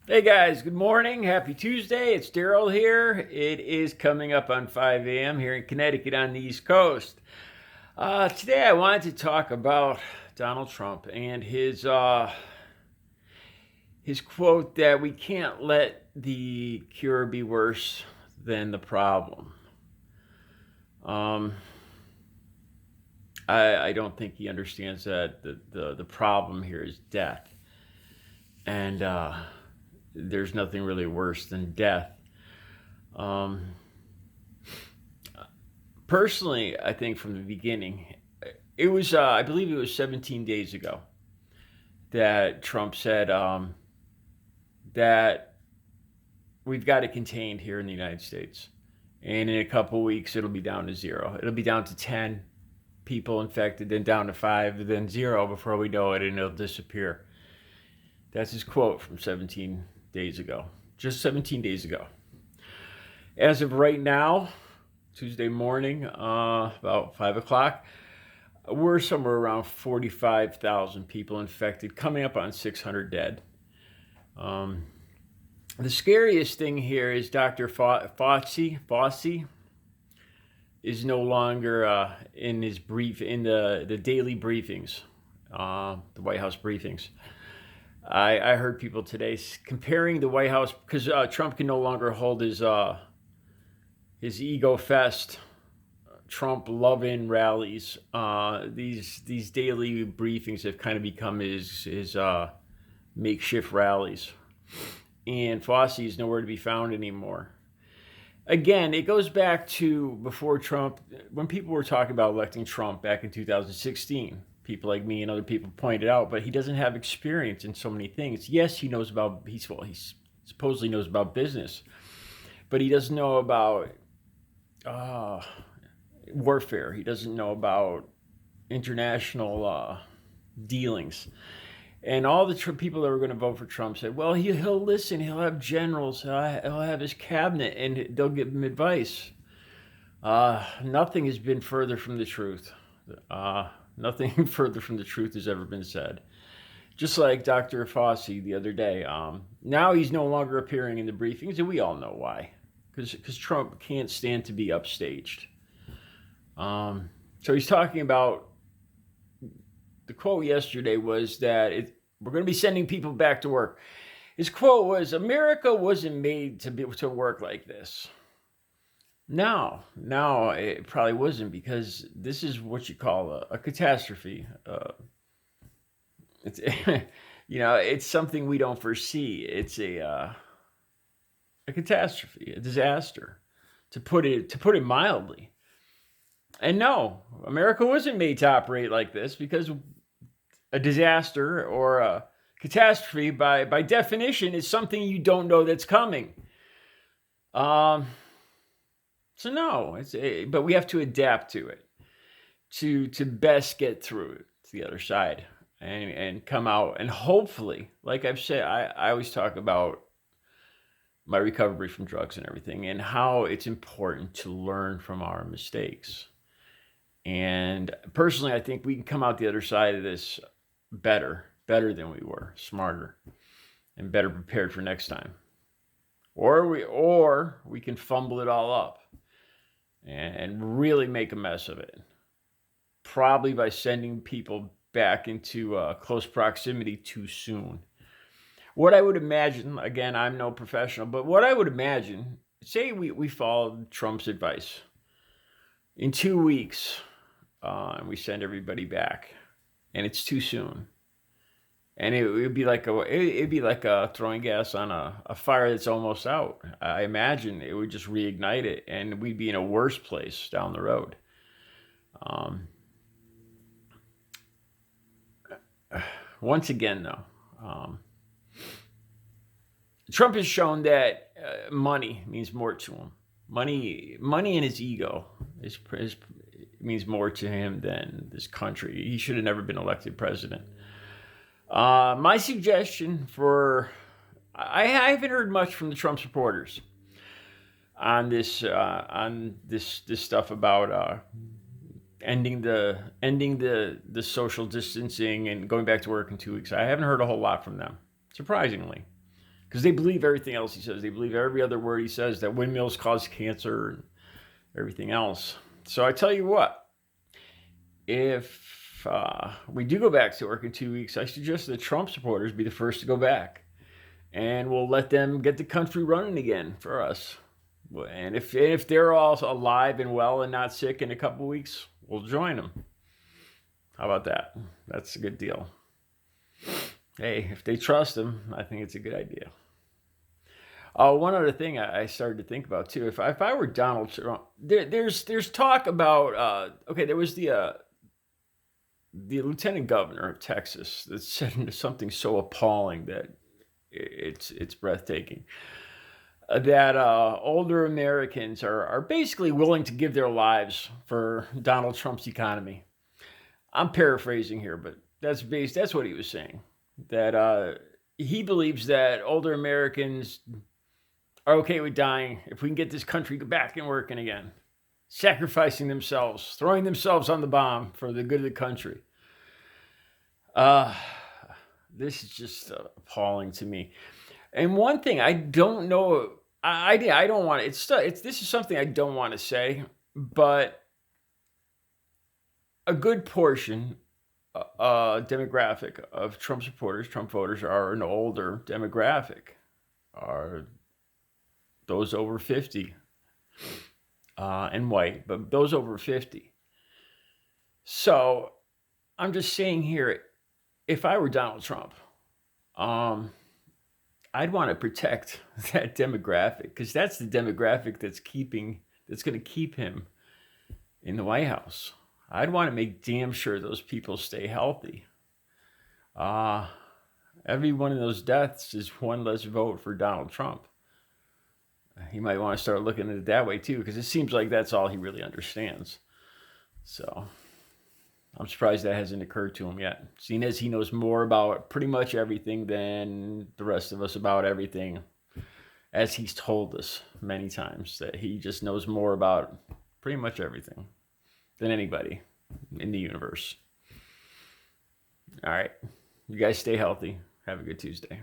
Hey guys, good morning. Happy Tuesday. It's Daryl here. It is coming up on 5 a.m. here in Connecticut on the East Coast. Today I wanted to talk about Donald Trump and his quote that we can't let the cure be worse than the problem. Um, I don't think he understands that the problem here is death. And there's nothing really worse than death. Um, Personally, I think from the beginning, it was, I believe it was 17 days ago that Trump said that we've got it contained here in the United States. And in a couple of weeks, it'll be down to zero. It'll be down to 10 people infected, then down to five, then zero before we know it, and it'll disappear. That's his quote from 17 days ago. Just 17 days ago. As of right now, Tuesday morning, about 5 o'clock, we're somewhere around 45,000 people infected, coming up on 600 dead. Um, the scariest thing here is Dr. Fauci is no longer in his the daily briefings, the White House briefings. I heard people today comparing the White House because Trump can no longer hold his ego fest Trump love-in rallies. These daily briefings have kind of become his makeshift rallies, and Fossey is nowhere to be found anymore. Again, it goes back to before Trump, when people were talking about electing Trump back in 2016. People like me and other people pointed out, but he doesn't have experience in so many things. Yes, he knows about he supposedly knows about business, but he doesn't know about uh, warfare. He doesn't know about international dealings. And all the people that were going to vote for Trump said, well, he'll listen. He'll have generals. He'll have his cabinet, and they'll give him advice. Nothing has been further from the truth. Nothing further from the truth has ever been said. Just like Dr. Fauci the other day. Now he's no longer appearing in the briefings, and we all know why. Because Trump can't stand to be upstaged. So he's talking about the quote yesterday was that we're going to be sending people back to work. His quote was, "America wasn't made to work like this." No, it probably wasn't because this is what you call a catastrophe. It's it's something we don't foresee. It's a catastrophe, a disaster, to put it mildly. And no, America wasn't made to operate like this because a disaster or a catastrophe, by definition, is something you don't know that's coming. Um, so no, but we have to adapt to it to best get through it to the other side and come out and hopefully, like I've said, I always talk about my recovery from drugs and everything and how it's important to learn from our mistakes. And personally, I think we can come out the other side of this better than we were, smarter, and better prepared for next time. Or we can fumble it all up and really make a mess of it. Probably by sending people back into close proximity too soon. What I would imagine, again, I'm no professional, but what I would imagine, say we followed Trump's advice. In 2 weeks, and we send everybody back, and it's too soon. And it would be like it'd be like throwing gas on a fire that's almost out. I imagine it would just reignite it, and we'd be in a worse place down the road. Um, Once again, though, Trump has shown that money means more to him. Money, and his ego means more to him than this country. He should have never been elected president. My suggestion for I haven't heard much from the Trump supporters on this stuff about ending the social distancing and going back to work in 2 weeks. I haven't heard a whole lot from them, surprisingly, because they believe everything else he says. They believe every other word he says, that windmills cause cancer and everything else. So I tell you what, if we do go back to work in 2 weeks, I suggest the Trump supporters be the first to go back. And we'll let them get the country running again for us. And if they're all alive and well and not sick in a couple weeks, we'll join them. How about that? That's a good deal. Hey, if they trust him, I think it's a good idea. One other thing I started to think about too. If I were Donald Trump, there's talk about there was the lieutenant governor of Texas that said something so appalling that it's breathtaking. That older Americans are basically willing to give their lives for Donald Trump's economy. I'm paraphrasing here, but that's what he was saying. That he believes that older Americans are okay with dying if we can get this country back and working again, sacrificing themselves, throwing themselves on the bomb for the good of the country. This is just appalling to me. And one thing I don't know, I don't want to. This is something I don't want to say, but a good portion, demographic of Trump supporters, Trump voters, are an older demographic, are those over 50, and white, but those over 50. So I'm just saying here, if I were Donald Trump, I'd want to protect that demographic, because that's the demographic that's going to keep him in the White House. I'd want to make damn sure those people stay healthy. Every one of those deaths is one less vote for Donald Trump. He might want to start looking at it that way too, because it seems like that's all he really understands. So I'm surprised that hasn't occurred to him yet, seeing as he knows more about pretty much everything than the rest of us about everything, as he's told us many times, that he just knows more about pretty much everything than anybody in the universe. All right. You guys stay healthy. Have a good Tuesday.